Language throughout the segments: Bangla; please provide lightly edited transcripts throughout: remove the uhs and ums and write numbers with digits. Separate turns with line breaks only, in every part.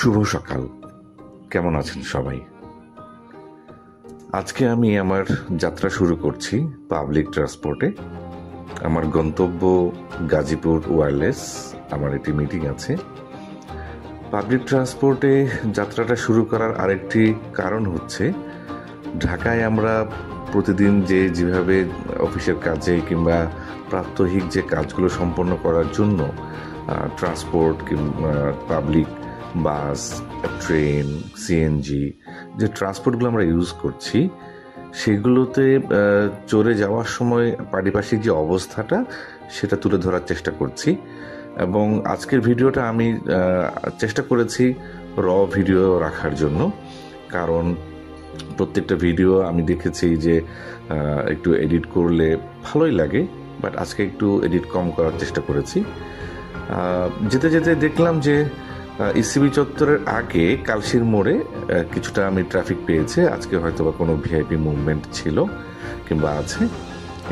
শুভ সকাল। কেমন আছেন সবাই? আজকে আমি আমার যাত্রা শুরু করছি পাবলিক ট্রান্সপোর্টে। আমার গন্তব্য গাজীপুর ওয়্যারলেস। আমার একটি মিটিং আছে। পাবলিক ট্রান্সপোর্টে যাত্রাটা শুরু করার আরেকটি কারণ হচ্ছে, ঢাকায় আমরা প্রতিদিন যেভাবে অফিসের কাজে কিংবা প্রাত্যহিক যে কাজগুলো সম্পন্ন করার জন্য ট্রান্সপোর্ট কিংবা পাবলিক বাস, ট্রেন, সিএনজি যে ট্রান্সপোর্টগুলো আমরা ইউজ করছি, সেগুলোতে চড়ে যাওয়ার সময় পারিপার্শ্বিক যে অবস্থাটা সেটা তুলে ধরার চেষ্টা করছি। এবং আজকের ভিডিওটা আমি চেষ্টা করেছি ভিডিও রাখার জন্য, কারণ প্রত্যেকটা ভিডিও আমি দেখেছি যে একটু এডিট করলে ভালোই লাগে, বাট আজকে একটু এডিট কম করার চেষ্টা করেছি। যেতে যেতে দেখলাম যে ইসিবি চত্বরের আগে কালশির মোড়ে কিছুটা আমি ট্রাফিক পেয়েছি। আজকে হয়তো বা কোনো ভিআইপি মুভমেন্ট ছিল কিংবা আছে,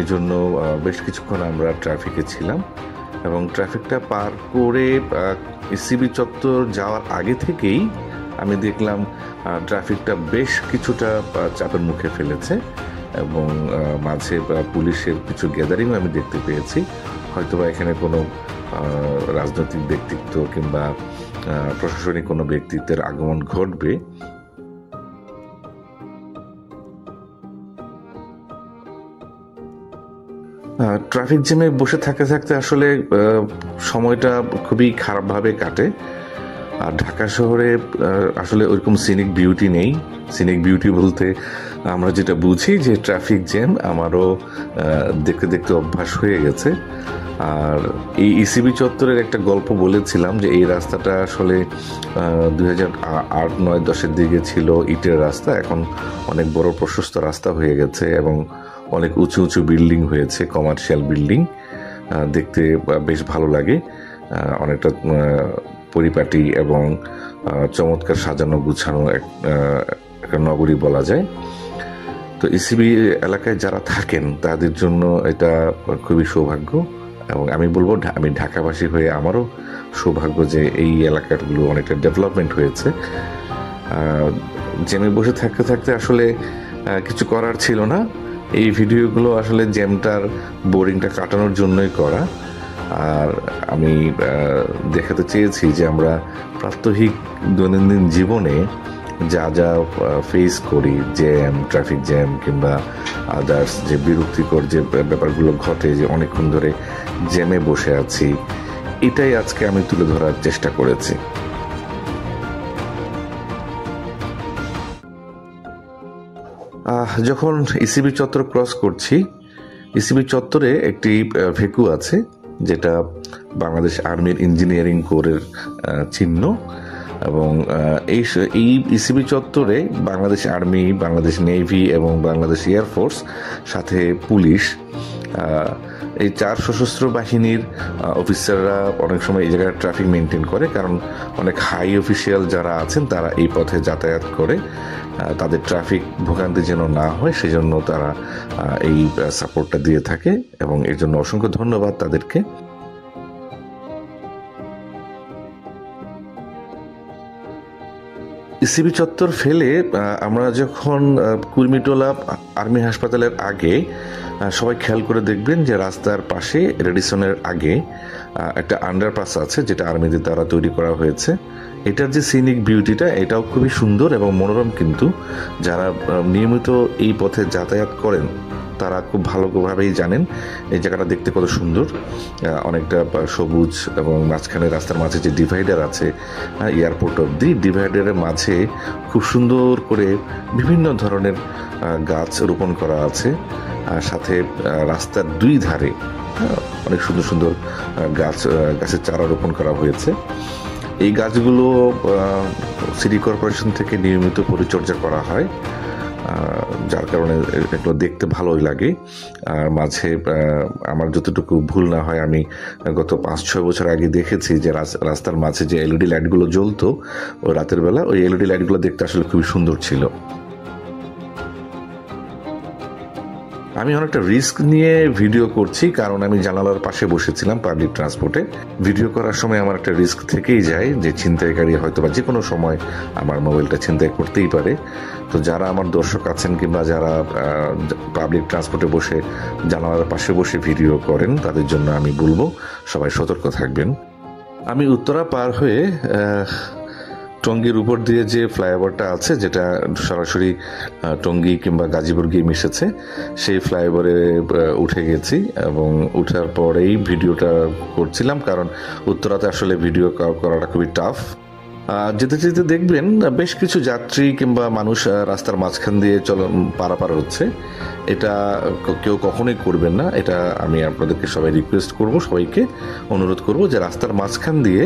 এই জন্য বেশ কিছুক্ষণ আমরা ট্রাফিকে ছিলাম। এবং ট্রাফিকটা পার করে ইসিবি চত্বর যাওয়ার আগে থেকেই আমি দেখলাম ট্রাফিকটা বেশ কিছুটা চাপের মুখে ফেলেছে এবং মাঝে পুলিশের কিছু গ্যাদারিংও আমি দেখতে পেয়েছি। হয়তোবা এখানে কোনো রাজনৈতিক ব্যক্তিত্ব কিংবা প্রশাসনিক কোনো ব্যক্তিত্বের আগমন ঘটবে। ট্রাফিক জ্যামে বসে থাকতে থাকতে আসলে সময়টা খুবই খারাপভাবে কাটে। আর ঢাকা শহরে আসলে ওইরকম সিনিক বিউটি নেই। সিনিক বিউটি বলতে আমরা যেটা বুঝি যে ট্রাফিক জ্যাম, আমারও দেখতে দেখতে অভ্যাস হয়ে গেছে। আর এই ইসিবি চত্বরের একটা গল্প বলেছিলাম যে এই রাস্তাটা আসলে 2008-9-10 দিকে ছিল ইটের রাস্তা, এখন অনেক বড় প্রশস্ত রাস্তা হয়ে গেছে এবং অনেক উঁচু উঁচু বিল্ডিং হয়েছে, কমার্শিয়াল বিল্ডিং। দেখতে বেশ ভালো লাগে, অনেকটা পরিপাটি এবং চমৎকার সাজানো গুছানো একটা নগরী বলা যায়। তো ইসিবি এলাকায় যারা থাকেন তাদের জন্য এটা খুবই সৌভাগ্য, এবং আমি বলবো আমি ঢাকাবাসী হয়ে আমারও সৌভাগ্য যে এই এলাকাগুলো অনেকটা ডেভেলপমেন্ট হয়েছে। জ্যামে বসে থাকতে থাকতে আসলে কিছু করার ছিল না। এই ভিডিওগুলো আসলে জ্যামটার বোরিংটা কাটানোর জন্যই করা। আর আমি দেখাতে চেয়েছি যে আমরা প্রাত্যহিক দৈনন্দিন জীবনে যা যা ফেস করি, জ্যাম, ট্রাফিক জ্যাম কিংবা আদার্স যে বিরক্তিকর যে ব্যাপারগুলো ঘটে, যে অনেকক্ষণ ধরে জ্যামে বসে আছি, এটাই আজকে আমি তুলে ধরার চেষ্টা করেছি। যখন ইসিবি চত্বর ক্রস করছি, ইসিবি চত্বরে একটি ভেকু আছে যেটা বাংলাদেশ আর্মির ইঞ্জিনিয়ারিং কোরের চিহ্ন। এবং এই ইসিবি চত্বরে বাংলাদেশ আর্মি, বাংলাদেশ নেভি এবং বাংলাদেশ এয়ারফোর্স, সাথে পুলিশ, এই 4 সশস্ত্র বাহিনীর অফিসাররা অনেক সময় এই জায়গায় ট্রাফিক মেনটেন করে, কারণ অনেক হাই অফিসিয়াল যারা আছেন তারা এই পথে যাতায়াত করে। তাদের ট্রাফিক ভোগান্তি যেন না হয় সেজন্য তারা এই সাপোর্টটা দিয়ে থাকে এবং এর জন্য অসংখ্য ধন্যবাদ তাদেরকে। ইসিবি চত্বর ফেলে আমরা যখন কুর্মিটোলা আর্মি হাসপাতালের আগে, সবাই খেয়াল করে দেখবেন যে রাস্তার পাশে রেডিসনের আগে একটা আন্ডারপাস আছে যেটা আর্মিদের দ্বারা তৈরি করা হয়েছে। এটার যে সিনিক বিউটিটা, এটাও খুবই সুন্দর এবং মনোরম, কিন্তু যারা নিয়মিত এই পথে যাতায়াত করেন তারা খুব ভালোভাবেই জানেন এই জায়গাটা দেখতে কত সুন্দর। অনেকটা সবুজ এবং মাঝখানে রাস্তার মাঝে যে ডিভাইডার আছে, এয়ারপোর্ট অবধি ডিভাইডারের মাঝে খুব সুন্দর করে বিভিন্ন ধরনের গাছ রোপণ করা আছে। সাথে রাস্তার 2 ধারে অনেক সুন্দর সুন্দর গাছের চারা রোপণ করা হয়েছে। এই গাছগুলো সিটি কর্পোরেশন থেকে নিয়মিত পরিচর্যা করা হয়, যার কারণে এগুলো দেখতে ভালোই লাগে। আর মাঝে আমার যতটুকু ভুল না হয়, আমি গত 5-6 বছর আগে দেখেছি যে রাস্তার মাঝে যে এলইডি লাইটগুলো জ্বলতো ওই রাতের বেলা, ওই এলইডি লাইটগুলো দেখতে আসলে খুবই সুন্দর ছিল। আমি অনেকটা রিস্ক নিয়ে ভিডিও করছি, কারণ আমি জানালার পাশে বসেছিলাম পাবলিক ট্রান্সপোর্টে। ভিডিও করার সময় আমার একটা রিস্ক থেকেই যায় যে ছিনতাইকারী হয়তো বা যে কোনো সময় আমার মোবাইলটা ছিনতাই করতেই পারে। তো যারা আমার দর্শক আছেন কিংবা যারা পাবলিক ট্রান্সপোর্টে বসে জানালার পাশে বসে ভিডিও করেন, তাদের জন্য আমি বলবো সবাই সতর্ক থাকবেন। আমি উত্তরা পার হয়ে টঙ্গীর উপর দিয়ে যে ফ্লাইওভারটা আছে, যেটা সরাসরি টঙ্গী কিংবা গাজীপুর গিয়ে মিশেছে, সেই ফ্লাইওভারে উঠে গেছি এবং উঠার পরেই ভিডিওটা করছিলাম, কারণ উত্তরাতে আসলে ভিডিও করাটা খুবই টাফ। যেতে যেতে দেখবেন বেশ কিছু যাত্রী কিংবা মানুষ রাস্তার মাঝখান দিয়ে পারাপার হচ্ছে। এটা কেউ কখনোই করবেন না। এটা আমি আপনাদেরকে সবাই রিকোয়েস্ট করব, সবাইকে অনুরোধ করব যে রাস্তার মাঝখান দিয়ে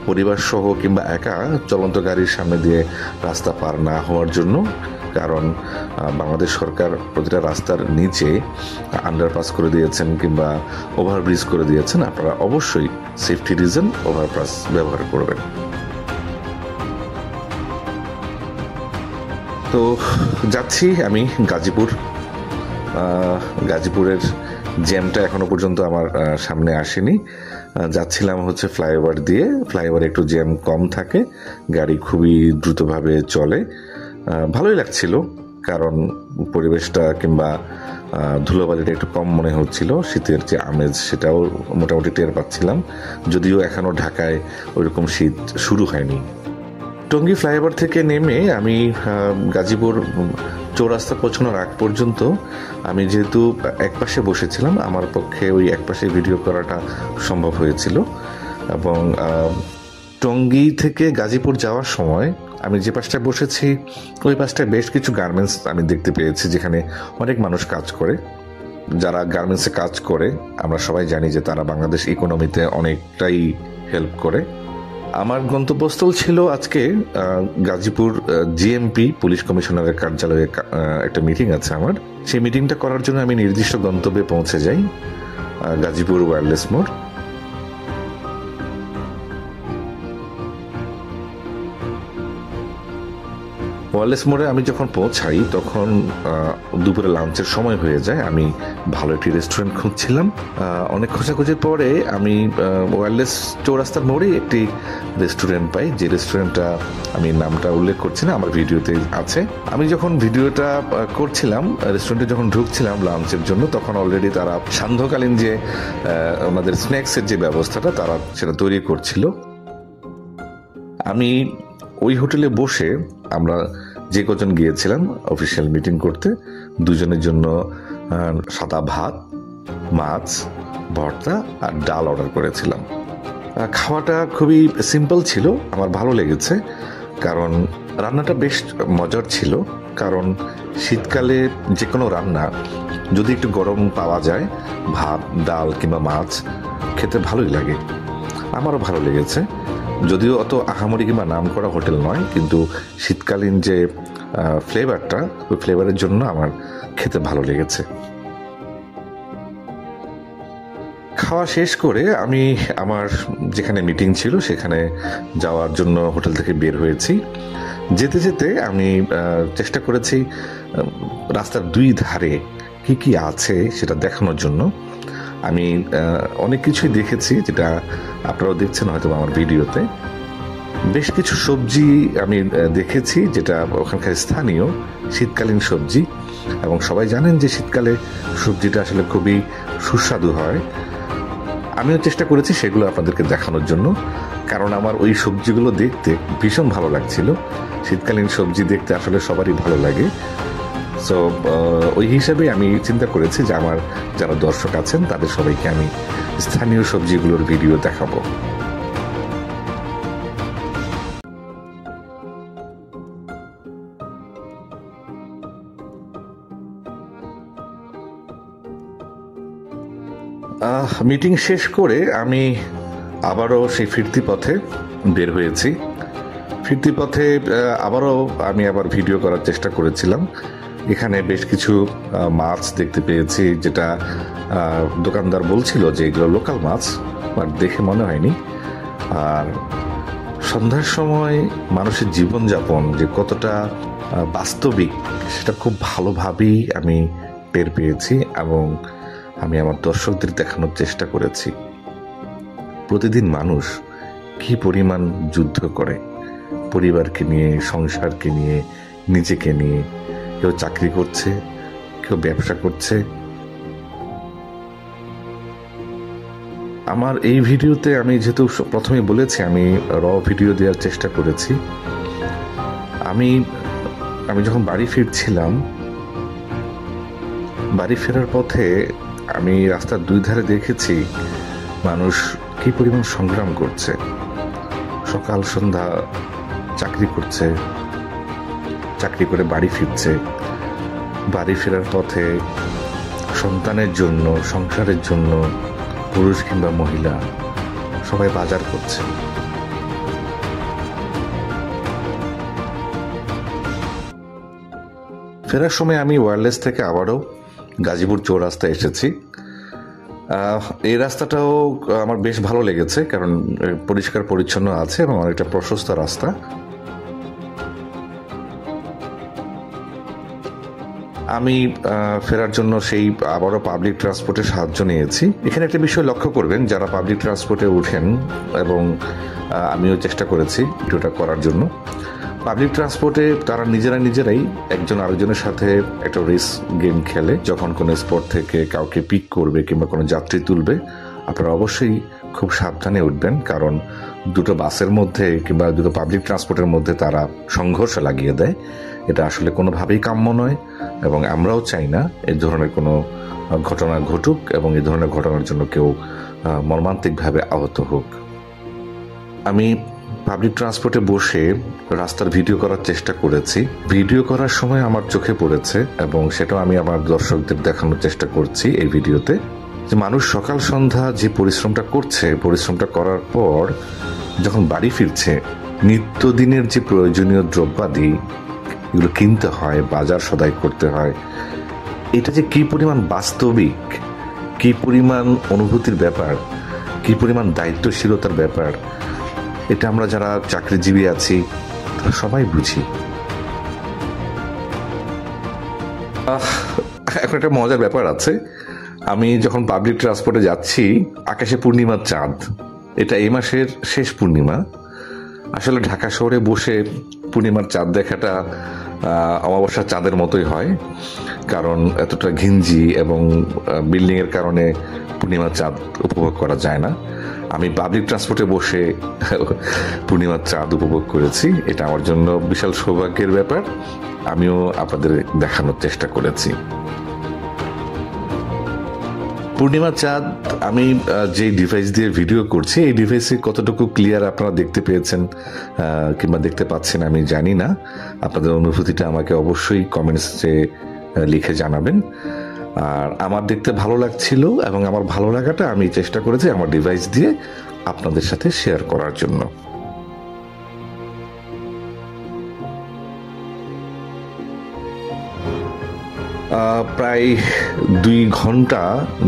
পরিবার সহ কিংবা একা চলন্ত গাড়ির সামনে দিয়ে রাস্তা পার না হওয়ার জন্য। কারণ বাংলাদেশ সরকার প্রতিটা রাস্তার নিচে আন্ডারপাস করে দিয়েছেন কিংবা ওভারব্রিজ করে দিয়েছেন। আপনারা অবশ্যই সেফটি রিজন ওভারপাস ব্যবহার করবেন। তো যাচ্ছি আমি গাজীপুর। গাজীপুরের জ্যামটা এখনো পর্যন্ত আমার সামনে আসেনি। যাচ্ছিলাম হচ্ছে ফ্লাইওভার দিয়ে। ফ্লাইওভারে একটু জ্যাম কম থাকে, গাড়ি খুবই দ্রুতভাবে চলে। ভালোই লাগছিল, কারণ পরিবেশটা কিংবা ধুলোবালিটা একটু কম মনে হচ্ছিল। শীতের যে আমেজ সেটাও মোটামুটি টের পাচ্ছিলাম, যদিও এখনও ঢাকায় ওইরকম শীত শুরু হয়নি। টঙ্গী ফ্লাইওভার থেকে নেমে আমি গাজীপুর চৌরাস্তা পৌঁছানোর আগ পর্যন্ত আমি যেহেতু একপাশে বসেছিলাম, আমার পক্ষে ওই একপাশে ভিডিও করাটা সম্ভব হয়েছিল। এবং টঙ্গী থেকে গাজীপুর যাওয়ার সময় আমি যে পাশটায় বসেছি ওই পাশটায় বেশ কিছু গার্মেন্টস আমি দেখতে পেয়েছি, যেখানে অনেক মানুষ কাজ করে। যারা গার্মেন্টসে কাজ করে আমরা সবাই জানি যে তারা বাংলাদেশ ইকোনমিতে অনেকটাই হেল্প করে। আমার গন্তব্যস্থল ছিল আজকে গাজীপুর জিএমপি পুলিশ কমিশনারের কার্যালয়ে একটা মিটিং আছে আমার। সেই মিটিংটা করার জন্য আমি নির্দিষ্ট গন্তব্যে পৌঁছে যাই, গাজীপুর ওয়্যারলেস মোড়। ওয়্যারলেস মোড়ে আমি যখন পৌঁছাই তখন দুপুরে লাঞ্চের সময় হয়ে যায়। আমি ভালো একটি রেস্টুরেন্ট খুঁজছিলাম। অনেক খোঁজাখুঁজির পরে আমি ওয়্যারলেস চৌরাস্তার মোড়ে একটি রেস্টুরেন্ট পাই, যে রেস্টুরেন্টটা আমি নামটা উল্লেখ করছি না, আমার ভিডিওতে আছে। আমি যখন ভিডিওটা করছিলাম, রেস্টুরেন্টে যখন ঢুকছিলাম লাঞ্চের জন্য, তখন অলরেডি তারা সান্ধ্যকালীন যে আমাদের স্ন্যাক্সের যে ব্যবস্থাটা তারা সেটা তৈরি করছিল। আমি ওই হোটেলে বসে, আমরা যে কজন গিয়েছিলাম অফিসিয়াল মিটিং করতে, দুজনের জন্য সাদা ভাত, মাছ, ভর্তা আর ডাল অর্ডার করেছিলাম। খাওয়াটা খুবই সিম্পল ছিল, আমার ভালো লেগেছে, কারণ রান্নাটা বেশ মজার ছিল। কারণ শীতকালে যে কোনো রান্না যদি একটু গরম পাওয়া যায়, ভাত, ডাল কিংবা মাছ, খেতে ভালোই লাগে। আমারও ভালো লেগেছে, যদিও অত আহামরি কিংবা নাম করা হোটেল নয়, কিন্তু শীতকালীন যে ফ্লেভারটা, ওই ফ্লেভারের জন্য আমার খেতে ভালো লেগেছে। খাওয়া শেষ করে আমি আমার যেখানে মিটিং ছিল সেখানে যাওয়ার জন্য হোটেল থেকে বের হয়েছি। যেতে যেতে আমি চেষ্টা করেছি রাস্তার দুই ধারে কি কি আছে সেটা দেখানোর জন্য। আমি অনেক কিছুই দেখেছি, যেটা আপনারাও দেখছেন হয়তো আমার ভিডিওতে। বেশ কিছু সবজি আমি দেখেছি যেটা ওখানকার স্থানীয় শীতকালীন সবজি, এবং সবাই জানেন যে শীতকালে সবজিটা আসলে খুবই সুস্বাদু হয়। আমিও চেষ্টা করেছি সেগুলো আপনাদেরকে দেখানোর জন্য, কারণ আমার ওই সবজিগুলো দেখতে ভীষণ ভালো লাগছিল। শীতকালীন সবজি দেখতে আসলে সবারই ভালো লাগে। সো ওই হিসাবে আমি চিন্তা করেছি যে আমার যারা দর্শক আছেন তাদের সবাইকে আমি স্থানীয় সবজিগুলোর ভিডিও দেখাবো। মিটিং শেষ করে আমি আবারও সেই ফিরতি পথে বের হয়েছি। ফিরতি পথে আমি আবার ভিডিও করার চেষ্টা করেছিলাম। এখানে বেশ কিছু মাছ দেখতে পেয়েছি, যেটা দোকানদার বলছিল যে এগুলো লোকাল মাছ, আর দেখে মনে হয়নি। আর সন্ধ্যার সময় মানুষের জীবনযাপন যে কতটা বাস্তবিক সেটা খুব ভালোভাবেই আমি টের পেয়েছি এবং আমি আমার দর্শকদের দেখানোর চেষ্টা করেছি প্রতিদিন মানুষ কি পরিমাণ যুদ্ধ করে পরিবারকে নিয়ে, সংসারকে নিয়ে, নিজেকে নিয়ে। কেউ চাকরি করছে, কেউ ব্যবসা করছে। আমার এই ভিডিওতে আমি যেহেতু প্রথমে বলেছি আমি ভিডিও দেওয়ার চেষ্টা করেছি। আমি যখন বাড়ি ফিরছিলাম, বাড়ি ফেরার পথে আমি রাস্তার দুই ধারে দেখেছি মানুষ কি পরিমাণ সংগ্রাম করছে। সকাল সন্ধ্যা চাকরি করছে, চাকরি করে বাড়ি ফিরছে। বাড়ি ফেরার পথে সন্তানের জন্য, সংসারের জন্য, পুরুষ কিংবা মহিলা সবাই বাজার করছে। ফেরার সময় আমি ওয়্যারলেস থেকে আবারও গাজীপুর চৌরাস্তায় এসেছি। এই রাস্তাটাও আমার বেশ ভালো লেগেছে, কারণ পরিষ্কার পরিচ্ছন্ন আছে এবং অনেকটা প্রশস্ত রাস্তা। আমি ফেরার জন্য সেই আবারও পাবলিক ট্রান্সপোর্টের সাহায্য নিয়েছি। এখানে একটা বিষয় লক্ষ্য করবেন, যারা পাবলিক ট্রান্সপোর্টে উঠেন, এবং আমিও চেষ্টা করেছি ভিডিওটা করার জন্য। পাবলিক ট্রান্সপোর্টে তারা নিজেরাই একজন আরেকজনের সাথে একটা রেস গেম খেলে। যখন কোনো স্পট থেকে কাউকে পিক করবে কিংবা কোনো যাত্রী তুলবে, আপনারা অবশ্যই খুব সাবধানে উঠবেন, কারণ দুটো বাসের মধ্যে কিংবা দুটো পাবলিক ট্রান্সপোর্টের মধ্যে তারা সংঘর্ষ লাগিয়ে দেয়। এটা আসলে কোনোভাবেই কাম্য নয় এবং আমরাও চাই না এই ধরনের কোনো ঘটনা ঘটুক এবং এই ধরনের ঘটনার জন্য কেউ মর্মান্তিকভাবে আহত হোক। আমি পাবলিক ট্রান্সপোর্টে বসে রাস্তার ভিডিও করার চেষ্টা করেছি। ভিডিও করার সময় আমার চোখে পড়েছে এবং সেটাও আমি আমার দর্শকদের দেখানোর চেষ্টা করছি এই ভিডিওতে, যে মানুষ সকাল সন্ধ্যা যে পরিশ্রমটা করছে, পরিশ্রমটা করার পর যখন বাড়ি ফিরছে, নিত্যদিনের যে প্রয়োজনীয় দ্রব্যাদি এগুলো কিনতে হয়, বাজার সদাই করতে হয়, এটা যে কি পরিমাণ বাস্তবিক, কি পরিমাণ অনুভূতির ব্যাপার, কি পরিমাণ দায়িত্বশীলতার ব্যাপার, এটা আমরা যারা চাকরিজীবী আছি তারা সবাই বুঝি। এখন একটা মজার ব্যাপার আছে, আমি যখন পাবলিক ট্রান্সপোর্টে যাচ্ছি, আকাশে পূর্ণিমার চাঁদ, এটা এই মাসের শেষ পূর্ণিমা। আসলে ঢাকা শহরে বসে পূর্ণিমার চাঁদ দেখাটা অমাবস্যার চাঁদের মতোই হয়, কারণ এতটা ঘিঞ্জি এবং বিল্ডিংয়ের কারণে পূর্ণিমার চাঁদ উপভোগ করা যায় না। আমি পাবলিক ট্রান্সপোর্টে বসে পূর্ণিমার চাঁদ উপভোগ করেছি। এটা আমার জন্য বিশাল সৌভাগ্যের ব্যাপার। আমিও আপনাদের দেখানোর চেষ্টা করেছি। পূর্ণিমার চাঁদ আমি যে ডিভাইস দিয়ে ভিডিও করছি, এই ডিভাইসে কতটুকু ক্লিয়ার আপনারা দেখতে পেয়েছেন কিংবা দেখতে পাচ্ছেন আমি জানি না। আপনাদের অনুভূতিটা আমাকে অবশ্যই কমেন্টসে লিখে জানাবেন। আর আমার দেখতে ভালো লাগছিল এবং আমার ভালো লাগাটা আমি চেষ্টা করেছি আমার ডিভাইস দিয়ে আপনাদের সাথে শেয়ার করার জন্য। প্রায় 2 ঘন্টা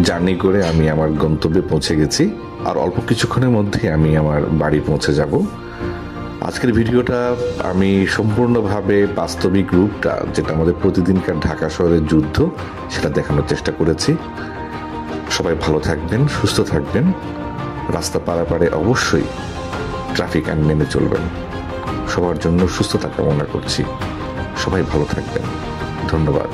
জার্নি করে আমি আমার গন্তব্যে পৌঁছে গেছি, আর অল্প কিছুক্ষণের মধ্যে আমি আমার বাড়ি পৌঁছে যাব। আজকের ভিডিওটা আমি সম্পূর্ণভাবে বাস্তবিক রূপটা, যেটা আমাদের প্রতিদিনকার ঢাকা শহরের যুদ্ধ, সেটা দেখানোর চেষ্টা করেছি। সবাই ভালো থাকবেন, সুস্থ থাকবেন। রাস্তা পারাপারে অবশ্যই ট্রাফিক আইন মেনে চলবেন। সবার জন্য সুস্থতা কামনা করছি। সবাই ভালো থাকবেন। ধন্যবাদ।